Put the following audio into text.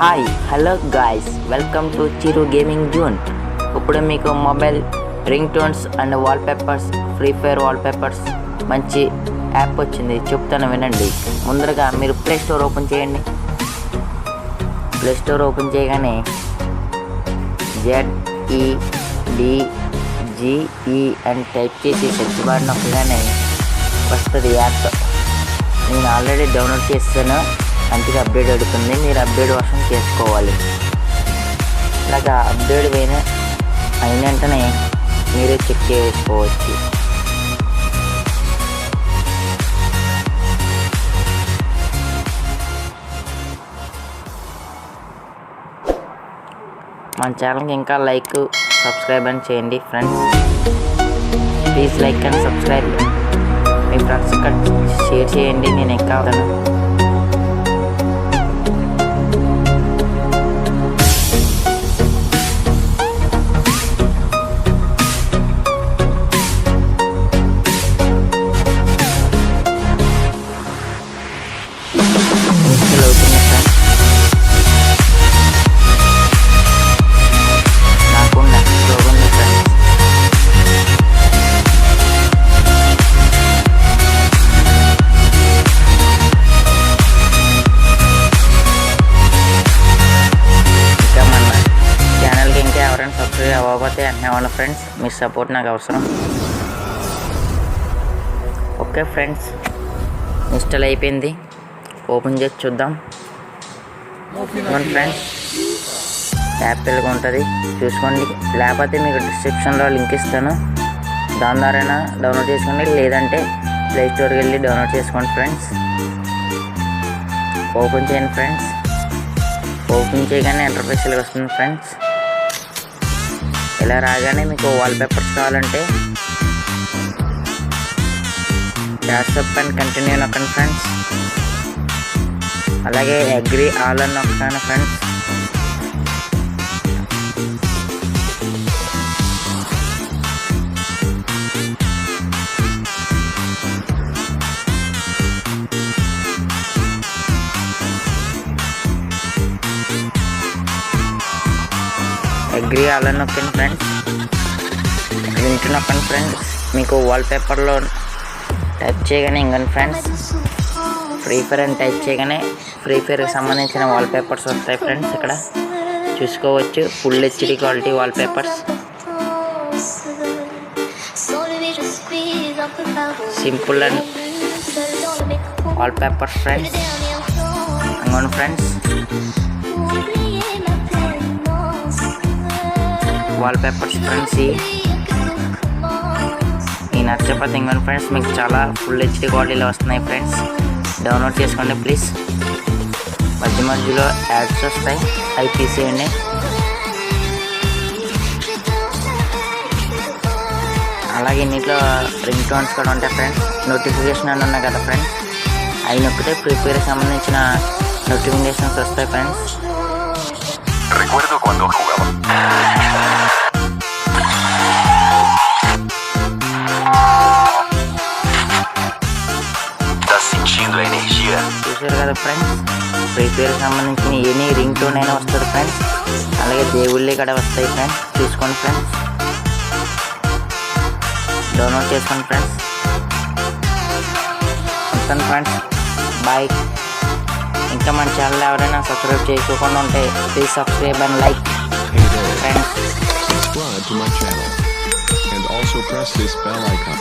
Hi hello guys, welcome to Chiru gaming zone. ఇప్పుడు మీకు mobile ring tones and wallpapers, free fire wallpapers మంచి app వచ్చింది, చెప్తాను వినండి. ముందరగా మీరు ప్లే స్టోర్ ఓపెన్ చేయండి. ప్లే స్టోర్ ఓపెన్ చేయగానే ZEDGE అని టైప్ చేసి సెర్చ్ బార్ నొక్కగానే వస్తుంది యాప్. నేను ఆల్రెడీ డౌన్లోడ్ చేస్తాను, మంచిగా అప్డేట్ అడుగుతుంది. మీరు అప్డేట్ వర్షన్ చేసుకోవాలి. ఇలాగా అప్డేట్ అయిన వెంటనే మీరే చెక్ చేసుకోవచ్చు. మన ఛానల్కి ఇంకా లైక్ సబ్స్క్రైబ్ అని చేయండి friends. Please like and subscribe. Me friends share చేయండి. నేను ఇంకా అవుతాను. సబ్స్క్రైబ్ అవ్వకపోతే అన్న ఫ్రెండ్స్, మీ సపోర్ట్ నాకు అవసరం. ఓకే ఫ్రెండ్స్, ఇన్స్టాల్ అయిపోయింది. ఓపెన్ చేసి చూద్దాం. ఫ్రెండ్స్, యాప్ తెలుగు ఉంటుంది, చూసుకోండి. లేకపోతే మీకు డిస్క్రిప్షన్లో లింక్ ఇస్తాను, దాని ద్వారా డౌన్లోడ్ చేసుకోండి. లేదంటే ప్లే స్టోర్కి వెళ్ళి డౌన్లోడ్ చేసుకోండి ఫ్రెండ్స్. ఓపెన్ చేయండి ఫ్రెండ్స్. ఓపెన్ చేయగానే ఇంటర్ఫేస్కి వస్తుంది ఫ్రెండ్స్. ఇలా రాగానే మీకు వాల్పేపర్స్ కావాలంటే వాట్సాప్ అండ్ కంటిన్యూ నొక్కండి ఫ్రెండ్స్. అలాగే అగ్రీ ఆల్ అని నొక్కాను ఫ్రెండ్స్. అగ్రీ ఆల్ అని నొక్కండి ఫ్రెండ్స్. లింక్ నొక్కండి ఫ్రెండ్స్. మీకు వాల్పేపర్లో టైప్ చేయగానే ఇంకండి ఫ్రెండ్స్, ఫ్రీ ఫైర్ అని టైప్ చేయగానే ఫ్రీ ఫైర్కి సంబంధించిన వాల్పేపర్స్ వస్తాయి ఫ్రెండ్స్. ఇక్కడ చూసుకోవచ్చు, full HD quality wallpapers. Simple and wallpapers friends. ఇంకోండి ఫ్రెండ్స్, వాల్పేపర్స్ ఫ్రెండ్స్. ఈ నచ్చకపోతే ఇంకోండి ఫ్రెండ్స్, మీకు చాలా ఫుల్ HD క్వాలిటీలో వస్తున్నాయి ఫ్రెండ్స్. డౌన్లోడ్ చేసుకోండి ప్లీజ్. మధ్యలో యాడ్స్ వస్తాయి, అవి తీసేయండి. అలాగే ఇన్నిట్లో రింగ్ టోన్స్ కూడా ఉంటాయి ఫ్రెండ్స్. నోటిఫికేషన్ అని ఉన్నాయి కదా ఫ్రెండ్స్, అవి నొక్కితే ఫ్రీ ఫైర్కి సంబంధించిన నోటిఫికేషన్స్ వస్తాయి ఫ్రెండ్స్. చూసారు కదా ఫ్రెండ్స్, ఫ్రీ ఫైర్కి సంబంధించిన ఎనీ రింగ్ టోన్ అయినా వస్తుంది ఫ్రెండ్స్. అలాగే దేవుళ్ళే కూడా వస్తాయి ఫ్రెండ్స్. చూసుకోండి ఫ్రెండ్స్, డౌన్లోడ్ చేసుకోండి ఫ్రెండ్స్. ఉంటాను ఫ్రెండ్స్, బాయ్. ఇంకా మన ఛానల్ ఎవరైనా సబ్స్క్రైబ్ చేసుకోకుండా ఉంటే please subscribe and like friends. Subscribe to my channel and also press this bell icon.